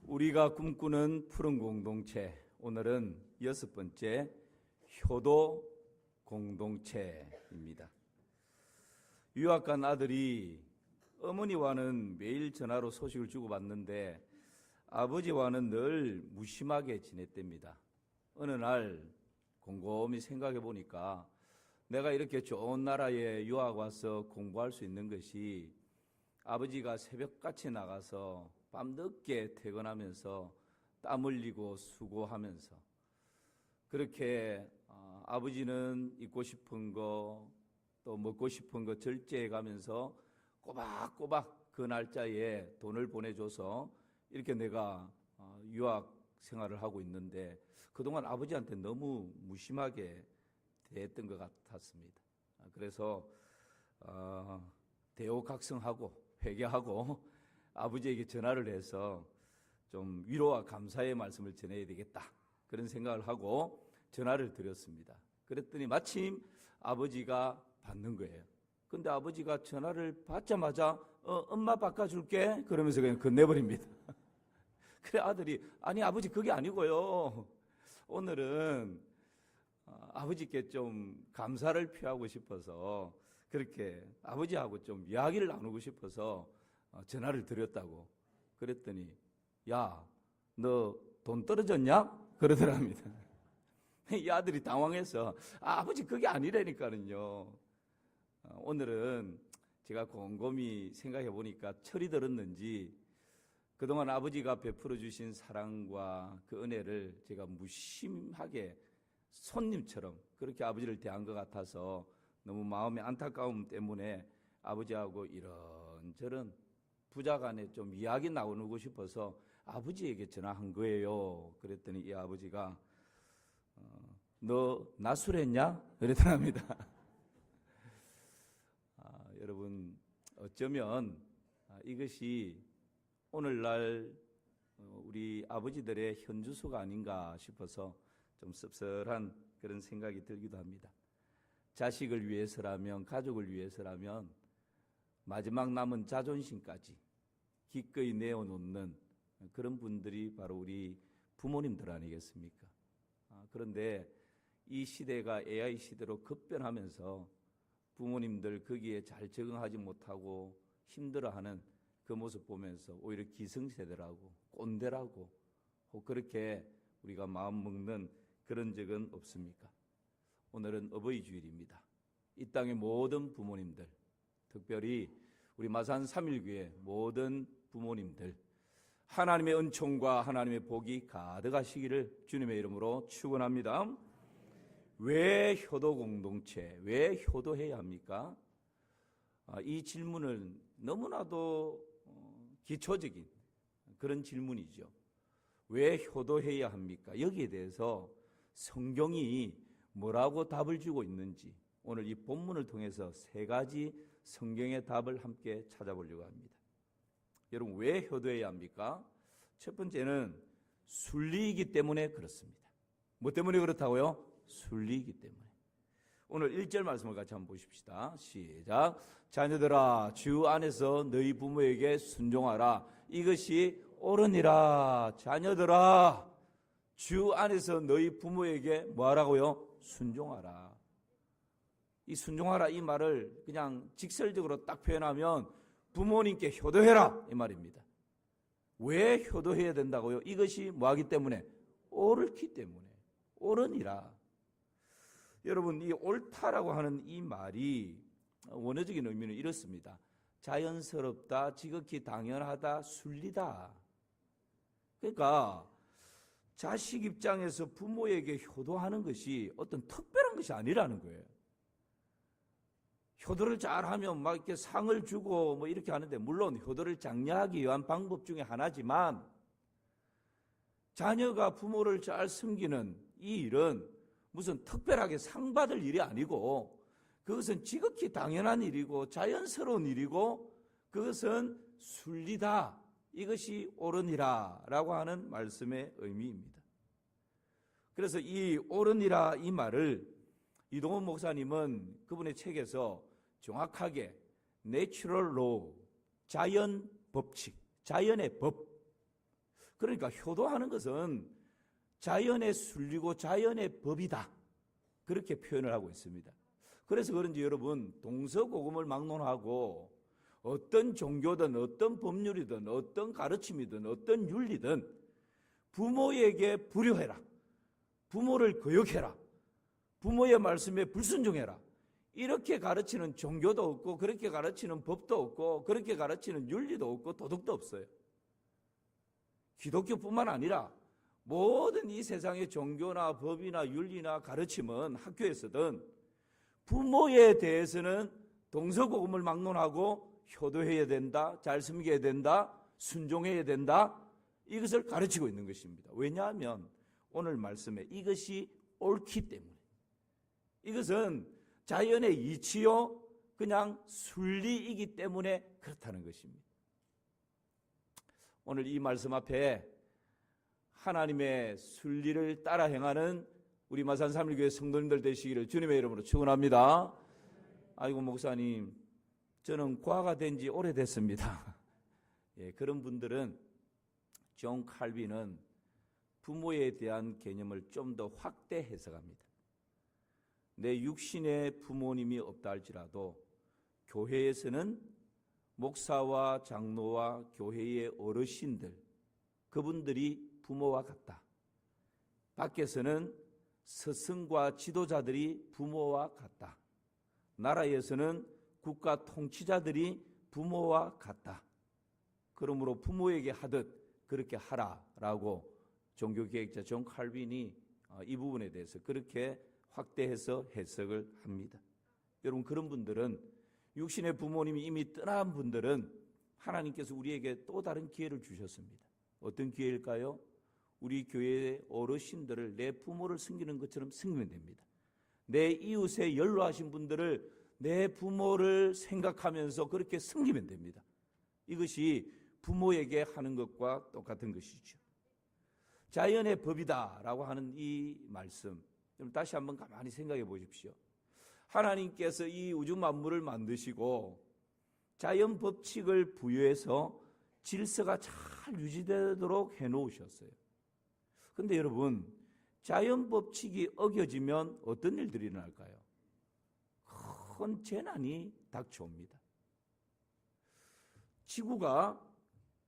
우리가 꿈꾸는 푸른 공동체, 오늘은 6번째 효도 공동체입니다. 유학 간 아들이 어머니와는 매일 전화로 소식을 주고받는데 아버지와는 늘 무심하게 지냈답니다. 어느 날 곰곰이 생각해 보니까 내가 이렇게 좋은 나라에 유학 와서 공부할 수 있는 것이 아버지가 새벽같이 나가서 밤늦게 퇴근하면서 땀 흘리고 수고하면서 그렇게 아버지는 입고 싶은 거 또 먹고 싶은 거 절제해 가면서 꼬박꼬박 그 날짜에 돈을 보내줘서 이렇게 내가 유학 생활을 하고 있는데 그동안 아버지한테 너무 무심하게 대했던 것 같았습니다. 그래서 대호각성하고 회개하고 아버지에게 전화를 해서 좀 위로와 감사의 말씀을 전해야 되겠다, 그런 생각을 하고 전화를 드렸습니다. 그랬더니 마침 아버지가 받는 거예요. 근데 아버지가 전화를 받자마자 엄마 바꿔줄게 그러면서 그냥 건네버립니다. 그래 아들이 아니 아버지 그게 아니고요, 오늘은 아버지께 좀 감사를 표하고 싶어서 그렇게 아버지하고 좀 이야기를 나누고 싶어서 전화를 드렸다고. 그랬더니 야, 너 돈 떨어졌냐? 그러더랍니다. 이 아들이 당황해서 아버지 그게 아니라니까는요. 오늘은 제가 곰곰이 생각해 보니까 철이 들었는지 그동안 아버지가 베풀어 주신 사랑과 그 은혜를 제가 무심하게 손님처럼 그렇게 아버지를 대한 것 같아서 너무 마음의 안타까움 때문에 아버지하고 이런저런 부자간에 좀 이야기 나누고 싶어서 아버지에게 전화한 거예요. 그랬더니 이 아버지가 너 나술했냐? 그러더랍니다. 여러분 어쩌면 이것이 오늘날 우리 아버지들의 현주소가 아닌가 싶어서 좀 씁쓸한 그런 생각이 들기도 합니다. 자식을 위해서라면, 가족을 위해서라면 마지막 남은 자존심까지 기꺼이 내어놓는 그런 분들이 바로 우리 부모님들 아니겠습니까? 그런데 이 시대가 AI 시대로 급변하면서 부모님들 거기에 잘 적응하지 못하고 힘들어하는 그 모습 보면서 오히려 기성세대라고 꼰대라고 그렇게 우리가 마음 먹는 그런 적은 없습니까? 오늘은 어버이 주일입니다. 이 땅의 모든 부모님들, 특별히 우리 마산 3.1교회 모든 부모님들, 하나님의 은총과 하나님의 복이 가득하시기를 주님의 이름으로 축원합니다. 왜 효도 공동체, 왜 효도해야 합니까? 이 질문은 너무나도 기초적인 그런 질문이죠. 왜 효도해야 합니까? 여기에 대해서 성경이 뭐라고 답을 주고 있는지 오늘 이 본문을 통해서 3가지 성경의 답을 함께 찾아보려고 합니다. 여러분 왜 효도해야 합니까? 첫 번째는 순리이기 때문에 그렇습니다. 뭐 때문에 그렇다고요? 순리이기 때문에. 오늘 1절 말씀을 같이 한번 보십시다. 시작. 자녀들아 주 안에서 너희 부모에게 순종하라. 이것이 옳으니라. 자녀들아 주 안에서 너희 부모에게 뭐하라고요? 순종하라. 이 순종하라 이 말을 그냥 직설적으로 딱 표현하면 부모님께 효도해라 이 말입니다. 왜 효도해야 된다고요? 이것이 뭐하기 때문에? 옳기 때문에. 옳으니라. 여러분 이 옳다라고 하는 이 말이 원어적인 의미는 이렇습니다. 자연스럽다, 지극히 당연하다, 순리다. 그러니까 자식 입장에서 부모에게 효도하는 것이 어떤 특별한 것이 아니라는 거예요. 효도를 잘하면 막 이렇게 상을 주고 뭐 이렇게 하는데, 물론 효도를 장려하기 위한 방법 중에 하나지만 자녀가 부모를 잘 섬기는 이 일은 무슨 특별하게 상 받을 일이 아니고 그것은 지극히 당연한 일이고 자연스러운 일이고 그것은 순리다. 이것이 옳으니라 라고 하는 말씀의 의미입니다. 그래서 이 옳으니라 이 말을 이동원 목사님은 그분의 책에서 정확하게 내추럴 로우, 자연 법칙, 자연의 법, 그러니까 효도하는 것은 자연의 순리고 자연의 법이다. 그렇게 표현을 하고 있습니다. 그래서 그런지 여러분, 동서고금을 막론하고 어떤 종교든 어떤 법률이든 어떤 가르침이든 어떤 윤리든 부모에게 불효해라, 부모를 거역해라, 부모의 말씀에 불순종해라, 이렇게 가르치는 종교도 없고 그렇게 가르치는 법도 없고 그렇게 가르치는 윤리도 없고 도덕도 없어요. 기독교뿐만 아니라 모든 이 세상의 종교나 법이나 윤리나 가르침은 학교에서든 부모에 대해서는 동서고금을 막론하고 효도해야 된다, 잘 섬겨야 된다, 순종해야 된다, 이것을 가르치고 있는 것입니다. 왜냐하면 오늘 말씀에 이것이 옳기 때문에, 이것은 자연의 이치요 그냥 순리이기 때문에 그렇다는 것입니다. 오늘 이 말씀 앞에 하나님의 순리를 따라 행하는 우리 마산 삼일교회 성도님들 되시기를 주님의 이름으로 축원합니다. 아이고 목사님, 저는 과가 된 지 오래됐습니다. 예, 그런 분들은 존 칼빈은 부모에 대한 개념을 좀 더 확대 해석합니다. 내 육신의 부모님이 없다 할지라도 교회에서는 목사와 장로와 교회의 어르신들, 그분들이 부모와 같다. 밖에서는 스승과 지도자들이 부모와 같다. 나라에서는 국가 통치자들이 부모와 같다. 그러므로 부모에게 하듯 그렇게 하라라고 종교개혁자 존 칼빈이 이 부분에 대해서 그렇게 확대해서 해석을 합니다. 여러분, 그런 분들은, 육신의 부모님이 이미 떠난 분들은 하나님께서 우리에게 또 다른 기회를 주셨습니다. 어떤 기회일까요? 우리 교회의 어르신들을 내 부모를 섬기는 것처럼 섬기면 됩니다. 내 이웃에 연로하신 분들을 내 부모를 생각하면서 그렇게 섬기면 됩니다. 이것이 부모에게 하는 것과 똑같은 것이죠. 자연의 법이다라고 하는 이 말씀, 다시 한번 가만히 생각해 보십시오. 하나님께서 이 우주 만물을 만드시고 자연 법칙을 부여해서 질서가 잘 유지되도록 해놓으셨어요. 그런데 여러분, 자연 법칙이 어겨지면 어떤 일들이 일어날까요? 큰 재난이 닥쳐옵니다. 지구가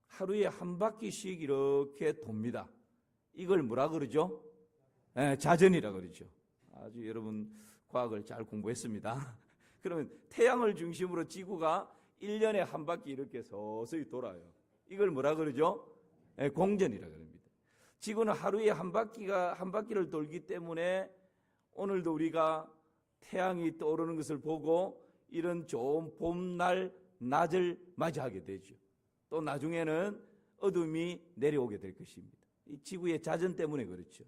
하루에 한 바퀴씩 이렇게 돕니다. 이걸 뭐라 그러죠? 자전이라 그러죠. 아주 여러분 과학을 잘 공부했습니다. 그러면 태양을 중심으로 지구가 1년에 한 바퀴 이렇게 서서히 돌아요. 이걸 뭐라 그러죠? 공전이라 그럽니다. 지구는 하루에 한 바퀴를 돌기 때문에 오늘도 우리가 태양이 떠오르는 것을 보고 이런 좋은 봄날 낮을 맞이하게 되죠. 또 나중에는 어둠이 내려오게 될 것입니다. 이 지구의 자전 때문에 그렇죠.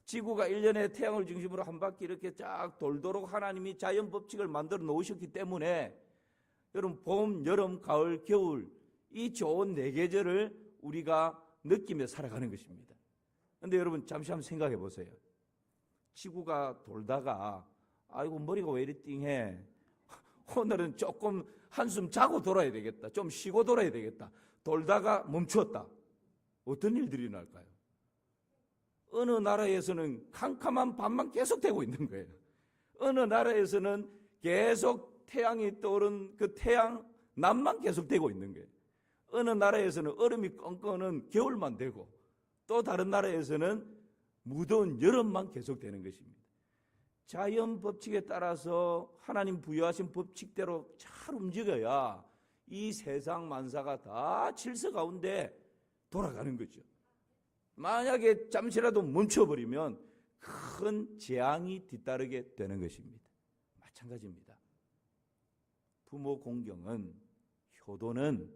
지구가 1년에 태양을 중심으로 한 바퀴 이렇게 쫙 돌도록 하나님이 자연 법칙을 만들어 놓으셨기 때문에 여러분, 봄, 여름, 가을, 겨울, 이 좋은 네 계절을 우리가 느끼며 살아가는 것입니다. 그런데 여러분, 잠시 한번 생각해 보세요. 지구가 돌다가 아이고 머리가 왜 이리 띵해, 오늘은 조금 한숨 자고 돌아야 되겠다, 좀 쉬고 돌아야 되겠다, 돌다가 멈추었다. 어떤 일들이 날까요? 어느 나라에서는 캄캄한 밤만 계속되고 있는 거예요. 어느 나라에서는 계속 태양이 떠오른 그 태양 낮만 계속되고 있는 거예요. 어느 나라에서는 얼음이 껌껌한 겨울만 되고, 또 다른 나라에서는 무더운 여름만 계속되는 것입니다. 자연 법칙에 따라서 하나님 부여하신 법칙대로 잘 움직여야 이 세상 만사가 다 질서 가운데 돌아가는 거죠. 만약에 잠시라도 멈춰버리면 큰 재앙이 뒤따르게 되는 것입니다. 마찬가지입니다. 부모 공경은, 효도는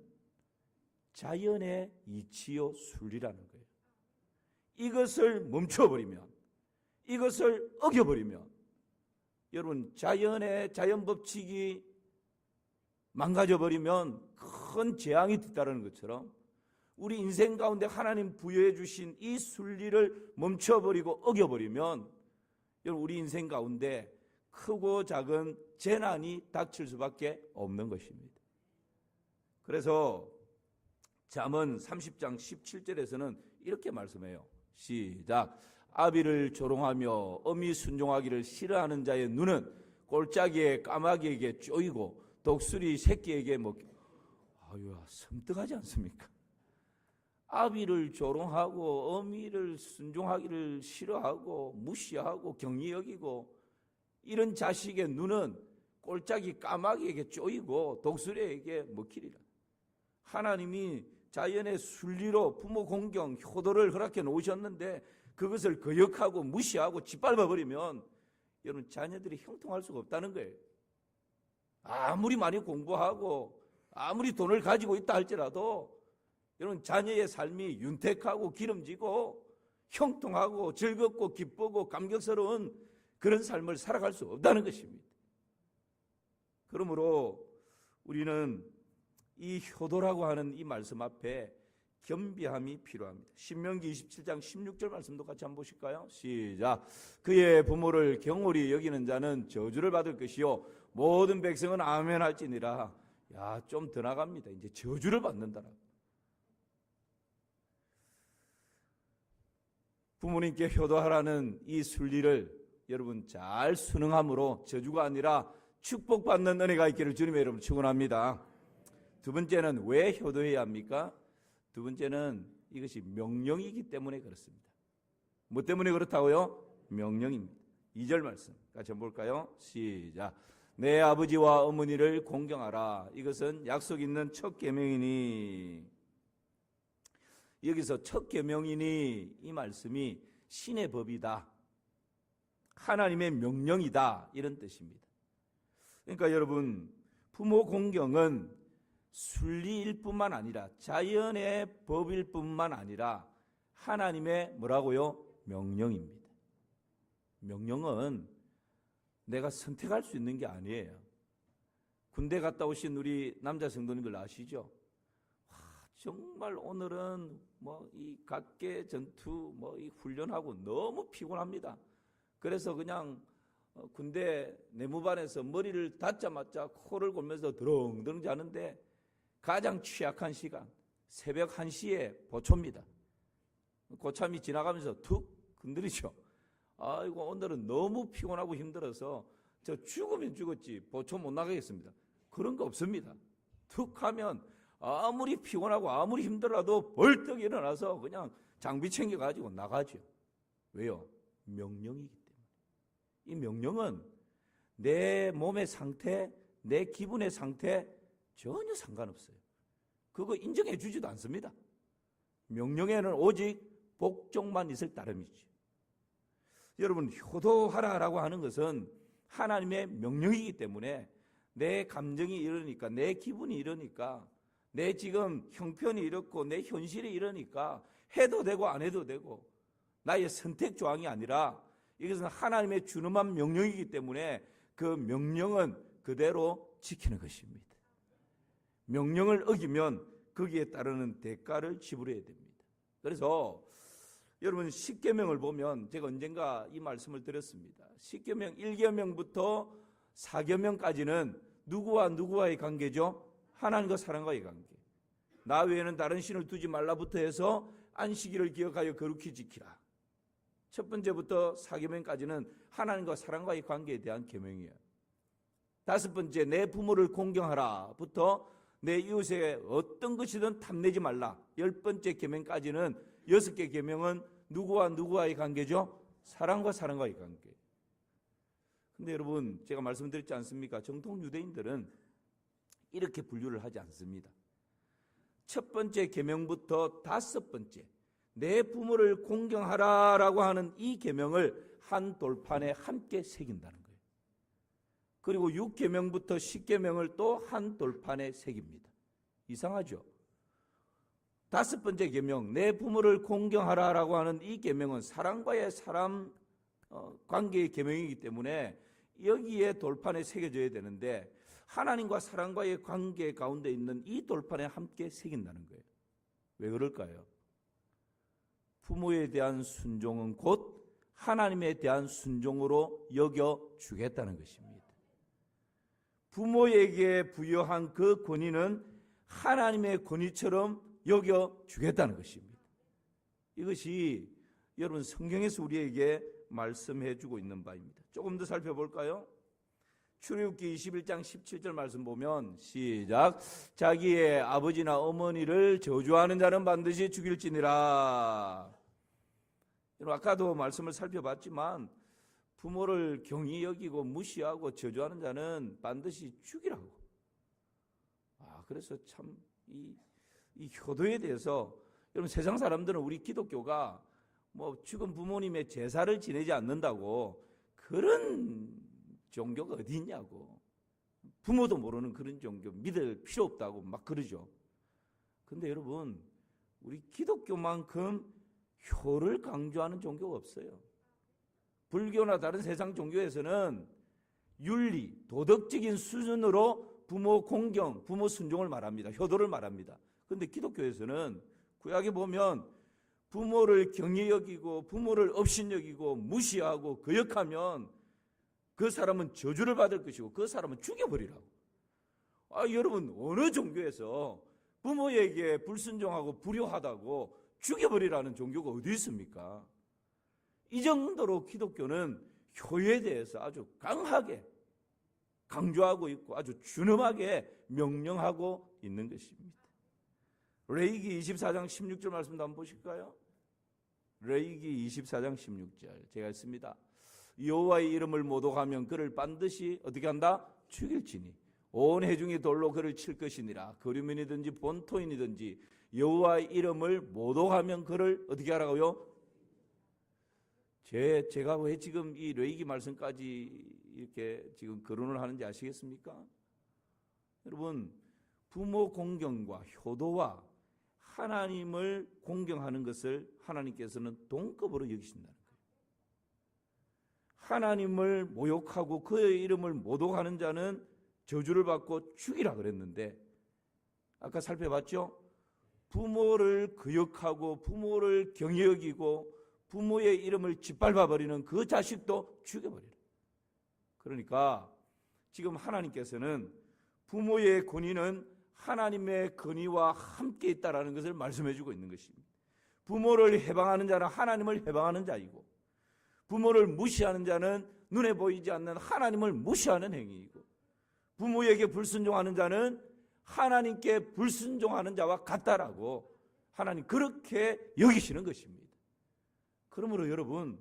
자연의 이치요 순리라는 거예요. 이것을 멈춰버리면, 이것을 어겨버리면 여러분, 자연 법칙이 망가져버리면 큰 재앙이 뒤따르는 것처럼 우리 인생 가운데 하나님 부여해 주신 이 순리를 멈춰버리고 어겨버리면 여러분, 우리 인생 가운데 크고 작은 재난이 닥칠 수밖에 없는 것입니다. 그래서 잠언 30장 17절에서는 이렇게 말씀해요. 시작. 아비를 조롱하며 어미 순종하기를 싫어하는 자의 눈은 꼴짝이의 까마귀에게 쪼이고 독수리 새끼에게 먹혀. 아유야, 섬뜩하지 않습니까? 아비를 조롱하고 어미를 순종하기를 싫어하고 무시하고 경히 여기고 이런 자식의 눈은 꼴짝이 까마귀에게 쪼이고 독수리에게 먹히리라. 하나님이 자연의 순리로 부모 공경, 효도를 허락해 놓으셨는데 그것을 거역하고 무시하고 짓밟아버리면 여러분 자녀들이 형통할 수가 없다는 거예요. 아무리 많이 공부하고 아무리 돈을 가지고 있다 할지라도 여러분 자녀의 삶이 윤택하고 기름지고 형통하고 즐겁고 기쁘고 감격스러운 그런 삶을 살아갈 수 없다는 것입니다. 그러므로 우리는 이 효도라고 하는 이 말씀 앞에 겸비함이 필요합니다. 신명기 27장 16절 말씀도 같이 한번 보실까요? 시작. 그의 부모를 경홀히 여기는 자는 저주를 받을 것이요 모든 백성은 아멘 할지니라. 야, 좀 더 나갑니다. 이제 저주를 받는다라. 부모님께 효도하라는 이 순리를 여러분 잘 순응함으로 저주가 아니라 축복받는 은혜가 있기를 주님의 이름으로 축원합니다. 두 번째는 왜 효도해야 합니까? 두 번째는 이것이 명령이기 때문에 그렇습니다. 뭐 때문에 그렇다고요? 명령입니다. 2절 말씀 같이 한번 볼까요? 시작. 내 아버지와 어머니를 공경하라. 이것은 약속 있는 첫 계명이니. 여기서 첫 계명이니 이 말씀이 신의 법이다. 하나님의 명령이다. 이런 뜻입니다. 그러니까 여러분 부모 공경은 순리일 뿐만 아니라 자연의 법일 뿐만 아니라 하나님의 뭐라고요? 명령입니다. 명령은 내가 선택할 수 있는 게 아니에요. 군대 갔다 오신 우리 남자 성도님들 아시죠? 정말 오늘은 뭐 이 각계 전투 뭐 이 훈련하고 너무 피곤합니다. 그래서 그냥 군대 내무반에서 머리를 닫자마자 코를 골면서 드렁드렁 자는데 가장 취약한 시간 새벽 1시에 보초입니다. 고참이 지나가면서 툭 건드리죠. 아이고 오늘은 너무 피곤하고 힘들어서 저 죽으면 죽었지 보초 못 나가겠습니다. 그런 거 없습니다. 툭 하면 아무리 피곤하고 아무리 힘들어도 벌떡 일어나서 그냥 장비 챙겨가지고 나가죠. 왜요? 명령이기 때문에. 이 명령은 내 몸의 상태, 내 기분의 상태 전혀 상관없어요. 그거 인정해 주지도 않습니다. 명령에는 오직 복종만 있을 따름이죠. 여러분 효도하라라고 하는 것은 하나님의 명령이기 때문에 내 감정이 이러니까 내 기분이 이러니까 내 지금 형편이 이렇고 내 현실이 이러니까 해도 되고 안 해도 되고 나의 선택 조항이 아니라 이것은 하나님의 준엄한 명령이기 때문에 그 명령은 그대로 지키는 것입니다. 명령을 어기면 거기에 따르는 대가를 지불해야 됩니다. 그래서 여러분 십계명을 보면 제가 언젠가 이 말씀을 드렸습니다. 십계명 1계명부터 4계명까지는 누구와 누구와의 관계죠? 하나님과 사람과의 관계. 나 외에는 다른 신을 두지 말라부터 해서 안식일을 기억하여 거룩히 지키라. 첫 번째부터 4계명까지는 하나님과 사람과의 관계에 대한 계명이에요. 다섯 번째 내 부모를 공경하라부터 내 이웃에게 어떤 것이든 탐내지 말라. 10번째 계명까지는 6개 계명은 누구와 누구와의 관계죠? 사람과 사람과의 관계. 근데 여러분 제가 말씀드렸지 않습니까? 정통 유대인들은 이렇게 분류를 하지 않습니다. 첫 번째 계명부터 다섯 번째 내 부모를 공경하라라고 하는 이 계명을 한 돌판에 함께 새긴다는 거예요. 그리고 6계명부터 10계명을 또 한 돌판에 새깁니다. 이상하죠? 다섯 번째 계명 내 부모를 공경하라라고 하는 이 계명은 사람과의 사람 관계의 계명이기 때문에 여기에 돌판에 새겨져야 되는데 하나님과 사람과의 관계 가운데 있는 이 돌판에 함께 새긴다는 거예요. 왜 그럴까요? 부모에 대한 순종은 곧 하나님에 대한 순종으로 여겨주겠다는 것입니다. 부모에게 부여한 그 권위는 하나님의 권위처럼 여겨주겠다는 것입니다. 이것이 여러분 성경에서 우리에게 말씀해주고 있는 바입니다. 조금 더 살펴볼까요? 출애굽기 21장 17절 말씀 보면 시작. 자기의 아버지나 어머니를 저주하는 자는 반드시 죽일지니라. 아까도 말씀을 살펴봤지만 부모를 경히 여기고 무시하고 저주하는 자는 반드시 죽이라고. 그래서 참 이 효도에 대해서 여러분 세상 사람들은 우리 기독교가 뭐 죽은 부모님의 제사를 지내지 않는다고 그런 종교가 어디 있냐고. 부모도 모르는 그런 종교 믿을 필요 없다고 막 그러죠. 근데 여러분 우리 기독교만큼 효를 강조하는 종교가 없어요. 불교나 다른 세상 종교에서는 윤리, 도덕적인 수준으로 부모 공경, 부모 순종을 말합니다. 효도를 말합니다. 그런데 기독교에서는 구약에 보면 부모를 경히 여기고 부모를 업신여기고 무시하고 거역하면 그 사람은 저주를 받을 것이고 그 사람은 죽여버리라고. 여러분 어느 종교에서 부모에게 불순종하고 불효하다고 죽여버리라는 종교가 어디 있습니까? 이 정도로 기독교는 효에 대해서 아주 강하게 강조하고 있고 아주 준엄하게 명령하고 있는 것입니다. 레위기 24장 16절 말씀도 한번 보실까요? 레위기 24장 16절 제가 했습니다. 여호와의 이름을 모독하면 그를 반드시 어떻게 한다? 죽일지니 온 해중의 돌로 그를 칠 것이니라. 거류민이든지 본토인이든지 여호와의 이름을 모독하면 그를 어떻게 하라고요? 제가 왜 지금 이 레위기 말씀까지 이렇게 지금 거론을 하는지 아시겠습니까? 여러분 부모 공경과 효도와 하나님을 공경하는 것을 하나님께서는 동급으로 여기신다는 거예요. 하나님을 모욕하고 그의 이름을 모독하는 자는 저주를 받고 죽이라 그랬는데 아까 살펴봤죠? 부모를 거역하고 부모를 경히 여기고 부모의 이름을 짓밟아버리는 그 자식도 죽여버리라. 그러니까 지금 하나님께서는 부모의 권위는 하나님의 권위와 함께 있다라는 것을 말씀해주고 있는 것입니다. 부모를 해방하는 자는 하나님을 해방하는 자이고 부모를 무시하는 자는 눈에 보이지 않는 하나님을 무시하는 행위이고 부모에게 불순종하는 자는 하나님께 불순종하는 자와 같다라고 하나님 그렇게 여기시는 것입니다. 그러므로 여러분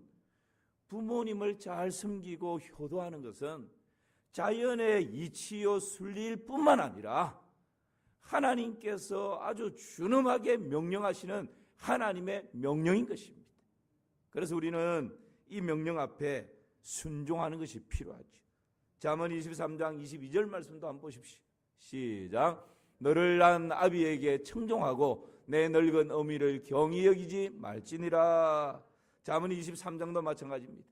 부모님을 잘 섬기고 효도하는 것은 자연의 이치요 순리일 뿐만 아니라 하나님께서 아주 준엄하게 명령하시는 하나님의 명령인 것입니다. 그래서 우리는 이 명령 앞에 순종하는 것이 필요하죠. 잠언 23장 22절 말씀도 한번 보십시오. 시작. 너를 낳은 아비에게 청종하고 내 늙은 어미를 경히 여기지 말지니라. 잠언 23장도 마찬가지입니다.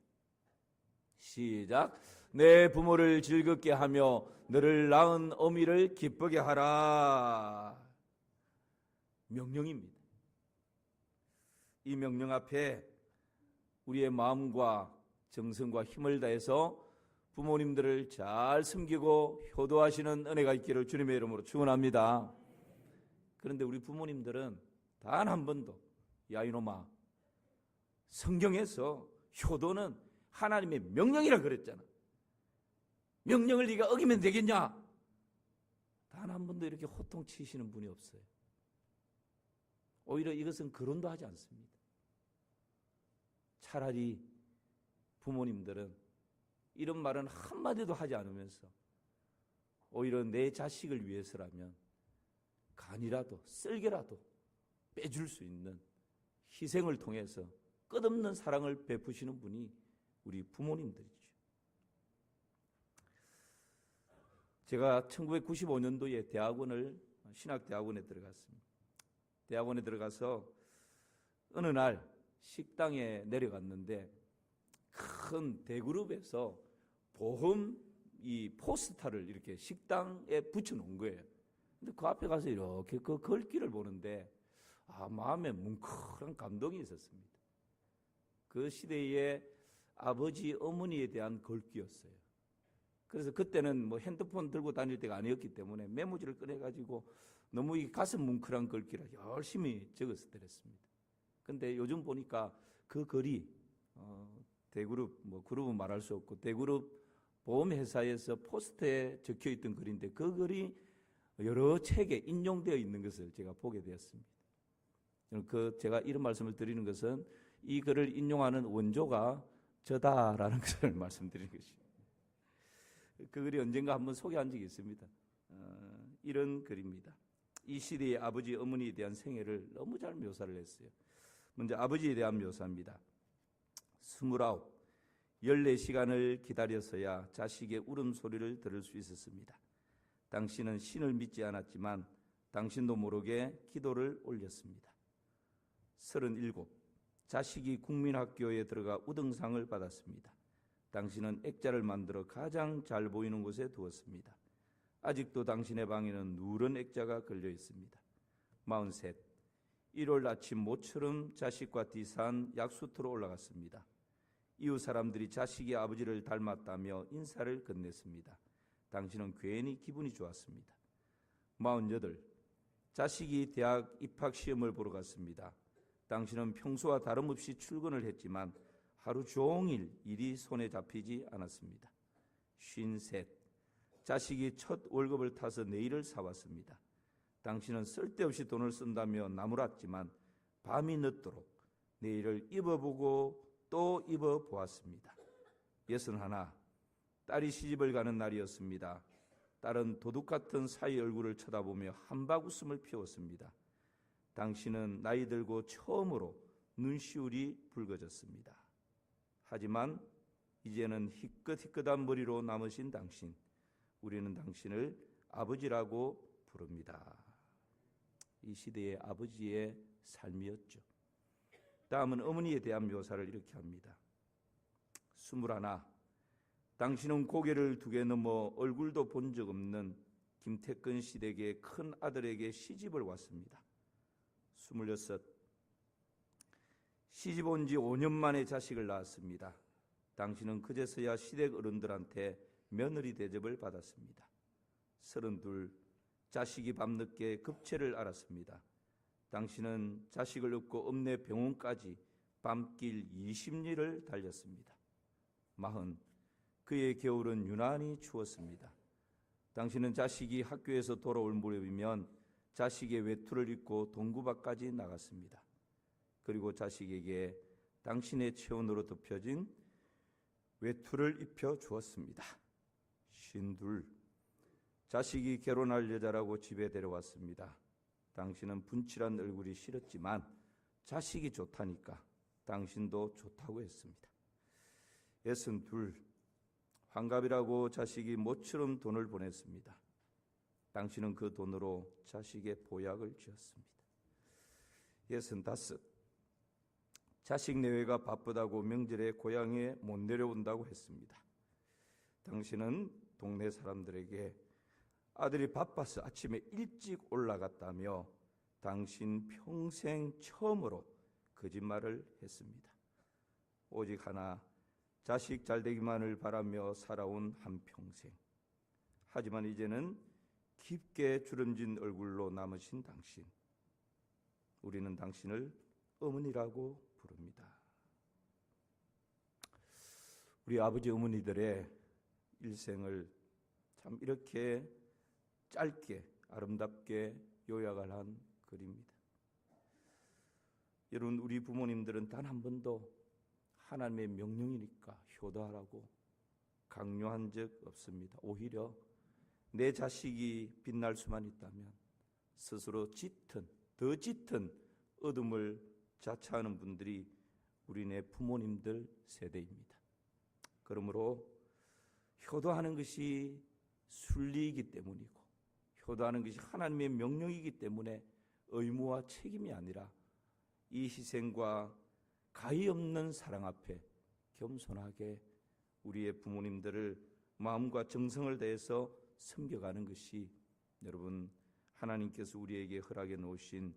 시작. 내 부모를 즐겁게 하며 너를 낳은 어미를 기쁘게 하라. 명령입니다. 이 명령 앞에 우리의 마음과 정성과 힘을 다해서 부모님들을 잘 섬기고 효도하시는 은혜가 있기를 주님의 이름으로 축원합니다. 그런데 우리 부모님들은 단 한 번도 야 이놈아 성경에서 효도는 하나님의 명령이라 그랬잖아. 명령을 네가 어기면 되겠냐? 단 한 번도 이렇게 호통치시는 분이 없어요. 오히려 이것은 거론도 하지 않습니다. 차라리 부모님들은 이런 말은 한마디도 하지 않으면서 오히려 내 자식을 위해서라면 간이라도 쓸개라도 빼줄 수 있는 희생을 통해서 끝없는 사랑을 베푸시는 분이 우리 부모님들이죠. 제가 1995년도에 신학대학원에 들어갔습니다. 대학원에 들어가서 어느 날 식당에 내려갔는데 큰 대그룹에서 보험 이 포스터를 이렇게 식당에 붙여놓은 거예요. 근데 그 앞에 가서 이렇게 그 글귀를 보는데 마음에 뭉클한 감동이 있었습니다. 그 시대의 아버지, 어머니에 대한 글귀였어요. 그래서 그때는 뭐 핸드폰 들고 다닐 때가 아니었기 때문에 메모지를 꺼내가지고 너무 이 가슴 뭉클한 글귀라 열심히 적어드렸습니다. 근데 요즘 보니까 그 글이 대그룹, 그룹은 말할 수 없고 대그룹 보험회사에서 포스터에 적혀있던 글인데 그 글이 여러 책에 인용되어 있는 것을 제가 보게 되었습니다. 제가 이런 말씀을 드리는 것은 이 글을 인용하는 원조가 저다라는 것을 말씀드리는 것입니다. 그 글이 언젠가 한번 소개한 적이 있습니다. 이런 글입니다. 이 시대의 아버지, 어머니에 대한 생애를 너무 잘 묘사를 했어요. 먼저 아버지에 대한 묘사입니다. 29, 14시간을 기다려서야 자식의 울음소리를 들을 수 있었습니다. 당신은 신을 믿지 않았지만 당신도 모르게 기도를 올렸습니다. 37, 자식이 국민학교에 들어가 우등상을 받았습니다. 당신은 액자를 만들어 가장 잘 보이는 곳에 두었습니다. 아직도 당신의 방에는 누런 액자가 걸려 있습니다. 43, 1월 아침 모처럼 자식과 디산 약수터로 올라갔습니다. 이웃 사람들이 자식이 아버지를 닮았다며 인사를 건넸습니다. 당신은 괜히 기분이 좋았습니다. 48, 자식이 대학 입학 시험을 보러 갔습니다. 당신은 평소와 다름없이 출근을 했지만 하루 종일 일이 손에 잡히지 않았습니다. 53, 자식이 첫 월급을 타서 네일을 사왔습니다. 당신은 쓸데없이 돈을 쓴다며 나무랐지만 밤이 늦도록 네일을 입어보고 또 입어보았습니다. 61, 딸이 시집을 가는 날이었습니다. 딸은 도둑 같은 사위 얼굴을 쳐다보며 한박 웃음을 피웠습니다. 당신은 나이 들고 처음으로 눈시울이 붉어졌습니다. 하지만 이제는 희끗희끗한 머리로 남으신 당신, 우리는 당신을 아버지라고 부릅니다. 이 시대의 아버지의 삶이었죠. 다음은 어머니에 대한 묘사를 이렇게 합니다. 21, 당신은 고개를 두 개 넘어 얼굴도 본 적 없는 김태근 씨 댁의 큰 아들에게 시집을 왔습니다. 26, 시집 온 지 5년 만에 자식을 낳았습니다. 당신은 그제서야 시댁 어른들한테 며느리 대접을 받았습니다. 32, 자식이 밤늦게 급체를 앓았습니다. 당신은 자식을 업고 읍내 병원까지 밤길 20리를 달렸습니다. 40, 그의 겨울은 유난히 추웠습니다. 당신은 자식이 학교에서 돌아올 무렵이면 자식의 외투를 입고 동구밭까지 나갔습니다. 그리고 자식에게 당신의 체온으로 덮여진 외투를 입혀 주었습니다. 52, 자식이 결혼할 여자라고 집에 데려왔습니다. 당신은 분칠한 얼굴이 싫었지만 자식이 좋다니까 당신도 좋다고 했습니다. 62, 환갑이라고 자식이 모처럼 돈을 보냈습니다. 당신은 그 돈으로 자식의 보약을 지었습니다. 65, 자식 내외가 바쁘다고 명절에 고향에 못 내려온다고 했습니다. 당신은 동네 사람들에게 아들이 바빠서 아침에 일찍 올라갔다며 당신 평생 처음으로 거짓말을 했습니다. 오직 하나, 자식 잘되기만을 바라며 살아온 한평생. 하지만 이제는 깊게 주름진 얼굴로 남으신 당신, 우리는 당신을 어머니라고 부릅니다. 우리 아버지 어머니들의 일생을 참 이렇게 짧게 아름답게 요약을 한 글입니다. 여러분, 우리 부모님들은 단 한 번도 하나님의 명령이니까 효도하라고 강요한 적 없습니다. 오히려 내 자식이 빛날 수만 있다면 스스로 더 짙은 어둠을 자처하는 분들이 우리네 부모님들 세대입니다. 그러므로 효도하는 것이 순리이기 때문이고 효도하는 것이 하나님의 명령이기 때문에 의무와 책임이 아니라 이 희생과 가히 없는 사랑 앞에 겸손하게 우리의 부모님들을 마음과 정성을 다해서 섬겨가는 것이 여러분 하나님께서 우리에게 허락해 놓으신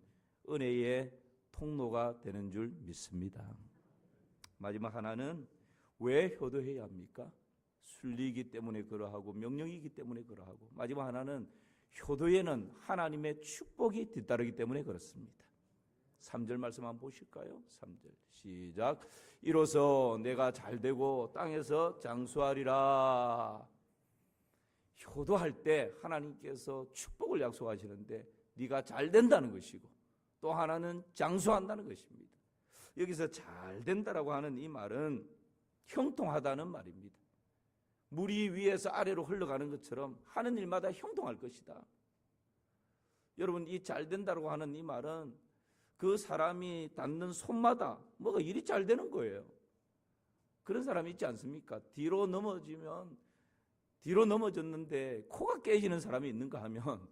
은혜의 통로가 되는 줄 믿습니다. 마지막 하나는 왜 효도해야 합니까? 순리이기 때문에 그러하고 명령이기 때문에 그러하고 마지막 하나는 효도에는 하나님의 축복이 뒤따르기 때문에 그렇습니다. 3절 말씀 한번 보실까요? 3절 시작. 이로써 내가 잘되고 땅에서 장수하리라. 효도할 때 하나님께서 축복을 약속하시는데 네가 잘된다는 것이고 또 하나는 장수한다는 것입니다. 여기서 잘된다라고 하는 이 말은 형통하다는 말입니다. 물이 위에서 아래로 흘러가는 것처럼 하는 일마다 형통할 것이다. 여러분, 이 잘된다라고 하는 이 말은 그 사람이 닿는 손마다 뭐가 일이 잘 되는 거예요. 그런 사람이 있지 않습니까? 뒤로 넘어졌는데 코가 깨지는 사람이 있는가 하면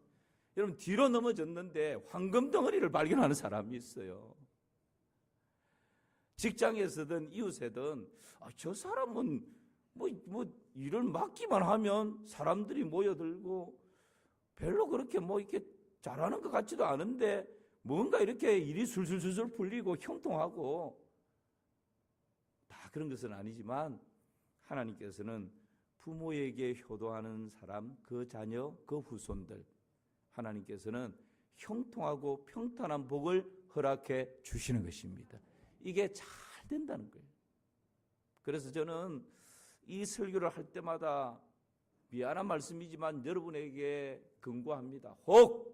여러분, 뒤로 넘어졌는데 황금 덩어리를 발견하는 사람이 있어요. 직장에서든 이웃에든 저 사람은 뭐 일을 맡기만 하면 사람들이 모여들고 별로 그렇게 이렇게 잘하는 것 같지도 않은데 뭔가 이렇게 일이 술술술술 풀리고 형통하고, 다 그런 것은 아니지만 하나님께서는 부모에게 효도하는 사람, 그 자녀, 그 후손들, 하나님께서는 형통하고 평탄한 복을 허락해 주시는 것입니다. 이게 잘 된다는 거예요. 그래서 저는 이 설교를 할 때마다 미안한 말씀이지만 여러분에게 권고합니다. 혹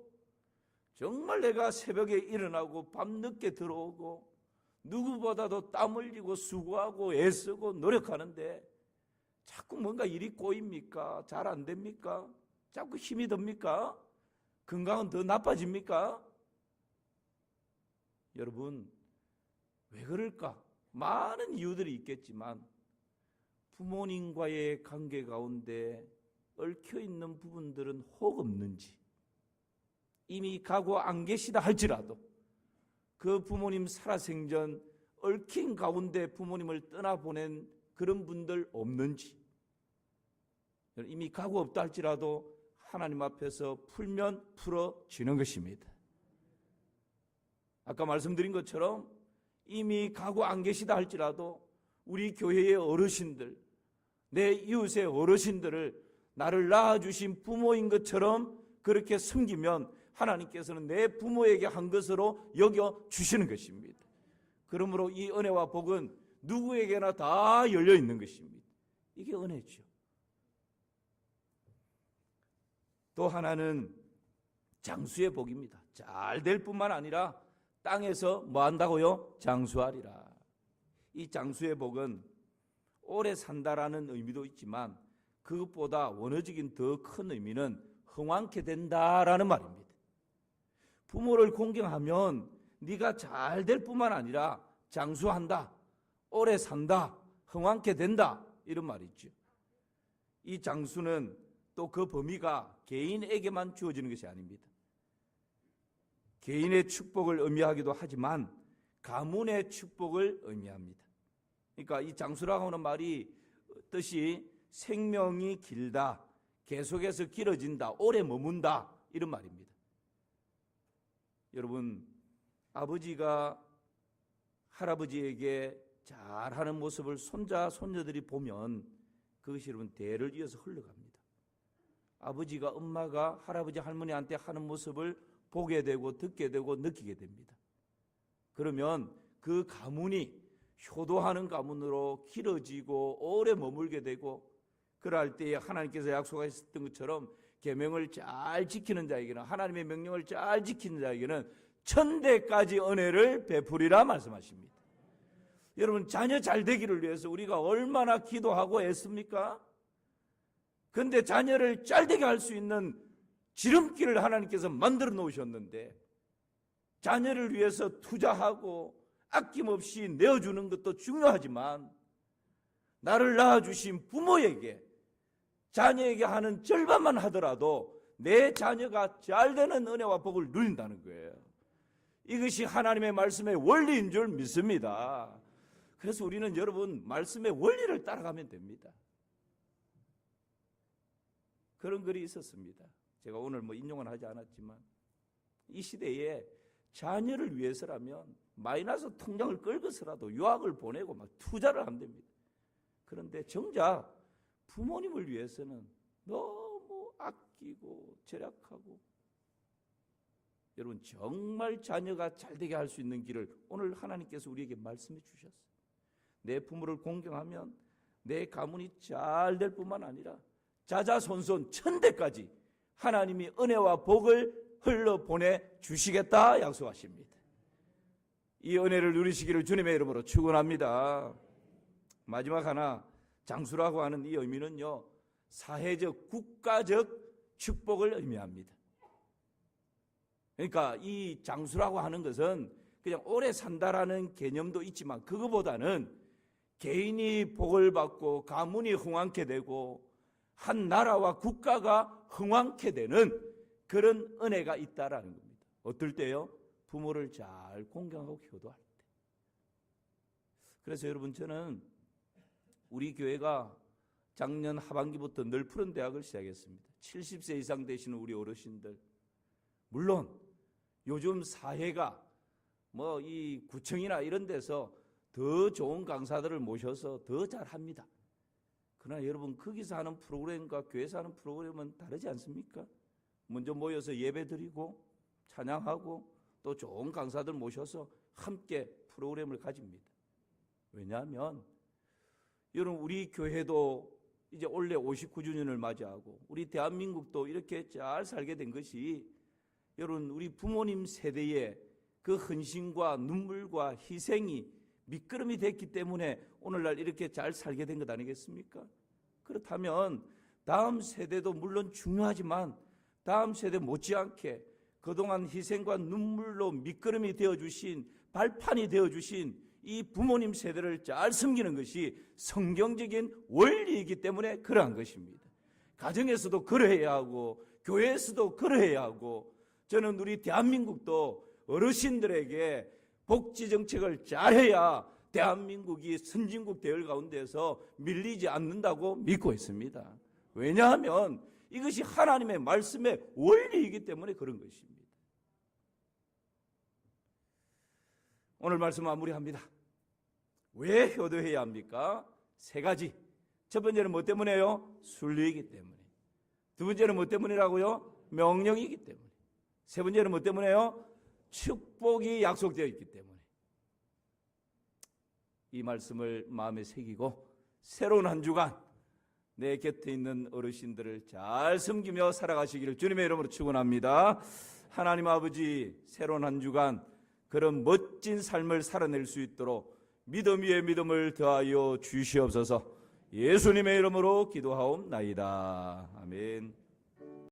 정말 내가 새벽에 일어나고 밤늦게 들어오고 누구보다도 땀 흘리고 수고하고 애쓰고 노력하는데 자꾸 뭔가 일이 꼬입니까? 잘 안 됩니까? 자꾸 힘이 듭니까? 건강은 더 나빠집니까? 여러분, 왜 그럴까? 많은 이유들이 있겠지만 부모님과의 관계 가운데 얽혀있는 부분들은 혹 없는지, 이미 가고 안 계시다 할지라도 그 부모님 살아생전 얽힌 가운데 부모님을 떠나보낸 그런 분들 없는지, 이미 가고 없다 할지라도 하나님 앞에서 풀면 풀어지는 것입니다. 아까 말씀드린 것처럼 이미 가고 안 계시다 할지라도 우리 교회의 어르신들, 내 이웃의 어르신들을 나를 낳아주신 부모인 것처럼 그렇게 섬기면 하나님께서는 내 부모에게 한 것으로 여겨주시는 것입니다. 그러므로 이 은혜와 복은 누구에게나 다 열려있는 것입니다. 이게 은혜죠. 또 하나는 장수의 복입니다. 잘 될 뿐만 아니라 땅에서 뭐 한다고요? 장수하리라. 이 장수의 복은 오래 산다라는 의미도 있지만 그것보다 원어적인 더 큰 의미는 흥왕케 된다라는 말입니다. 부모를 공경하면 네가 잘 될 뿐만 아니라 장수한다, 오래 산다, 흥왕케 된다, 이런 말이죠. 이 장수는 또 그 범위가 개인에게만 주어지는 것이 아닙니다. 개인의 축복을 의미하기도 하지만 가문의 축복을 의미합니다. 그러니까 이 장수라고 하는 말이 뜻이 생명이 길다, 계속해서 길어진다, 오래 머문다, 이런 말입니다. 여러분, 아버지가 할아버지에게 잘하는 모습을 손자, 손녀들이 보면 그것이 여러분 대를 이어서 흘러갑니다. 아버지가, 엄마가 할아버지, 할머니한테 하는 모습을 보게 되고 듣게 되고 느끼게 됩니다. 그러면 그 가문이 효도하는 가문으로 길어지고 오래 머물게 되고, 그럴 때에 하나님께서 약속하셨던 것처럼 계명을 잘 지키는 자에게는, 하나님의 명령을 잘 지키는 자에게는 천대까지 은혜를 베풀이라 말씀하십니다. 여러분, 자녀 잘 되기를 위해서 우리가 얼마나 기도하고 애씁니까? 그런데 자녀를 잘 되게 할 수 있는 지름길을 하나님께서 만들어 놓으셨는데, 자녀를 위해서 투자하고 아낌없이 내어주는 것도 중요하지만 나를 낳아주신 부모에게, 자녀에게 하는 절반만 하더라도 내 자녀가 잘 되는 은혜와 복을 누린다는 거예요. 이것이 하나님의 말씀의 원리인 줄 믿습니다. 그래서 우리는 여러분 말씀의 원리를 따라가면 됩니다. 그런 글이 있었습니다. 제가 오늘 인용은 하지 않았지만 이 시대에 자녀를 위해서라면 마이너스 통장을 끌고서라도 유학을 보내고 막 투자를 한답니다. 그런데 정작 부모님을 위해서는 너무 아끼고 절약하고, 여러분 정말 자녀가 잘되게 할 수 있는 길을 오늘 하나님께서 우리에게 말씀해 주셨어요. 내 부모를 공경하면 내 가문이 잘 될 뿐만 아니라 자자손손 천대까지 하나님이 은혜와 복을 흘러보내 주시겠다 약속하십니다. 이 은혜를 누리시기를 주님의 이름으로 축원합니다. 마지막 하나, 장수라고 하는 이 의미는요, 사회적 국가적 축복을 의미합니다. 그러니까 이 장수라고 하는 것은 그냥 오래 산다라는 개념도 있지만, 그거보다는 개인이 복을 받고 가문이 흥왕케 되고 한 나라와 국가가 흥왕케 되는 그런 은혜가 있다라는 겁니다. 어떨 때요? 부모를 잘 공경하고 효도할 때. 그래서 여러분, 저는 우리 교회가 작년 하반기부터 늘 푸른 대학을 시작했습니다. 70세 이상 되시는 우리 어르신들, 물론 요즘 사회가 뭐 이 구청이나 이런 데서 더 좋은 강사들을 모셔서 더 잘합니다. 그러나 여러분, 거기서 하는 프로그램과 교회에서 하는 프로그램은 다르지 않습니까? 먼저 모여서 예배드리고 찬양하고 또 좋은 강사들 모셔서 함께 프로그램을 가집니다. 왜냐하면 여러분, 우리 교회도 이제 올해 59주년을 맞이하고 우리 대한민국도 이렇게 잘 살게 된 것이 여러분, 우리 부모님 세대의 그 헌신과 눈물과 희생이 밑거름이 됐기 때문에 오늘날 이렇게 잘 살게 된 것 아니겠습니까? 그렇다면 다음 세대도 물론 중요하지만 다음 세대 못지않게 그동안 희생과 눈물로 밑거름이 되어주신, 발판이 되어주신 이 부모님 세대를 잘 섬기는 것이 성경적인 원리이기 때문에 그러한 것입니다. 가정에서도 그러해야 하고 교회에서도 그러해야 하고, 저는 우리 대한민국도 어르신들에게 복지 정책을 잘해야 대한민국이 선진국 대열 가운데서 밀리지 않는다고 믿고 있습니다. 왜냐하면 이것이 하나님의 말씀의 원리이기 때문에 그런 것입니다. 오늘 말씀 마무리합니다. 왜 효도해야 합니까? 세 가지. 첫 번째는 뭐 때문에요? 순리이기 때문에. 두 번째는 뭐 때문이라고요? 명령이기 때문에. 세 번째는 뭐 때문에요? 축복이 약속되어 있기 때문에. 이 말씀을 마음에 새기고 새로운 한 주간 내 곁에 있는 어르신들을 잘 섬기며 살아가시기를 주님의 이름으로 축원합니다. 하나님 아버지, 새로운 한 주간 그런 멋진 삶을 살아낼 수 있도록 믿음 위에 믿음을 더하여 주시옵소서. 예수님의 이름으로 기도하옵나이다. 아멘.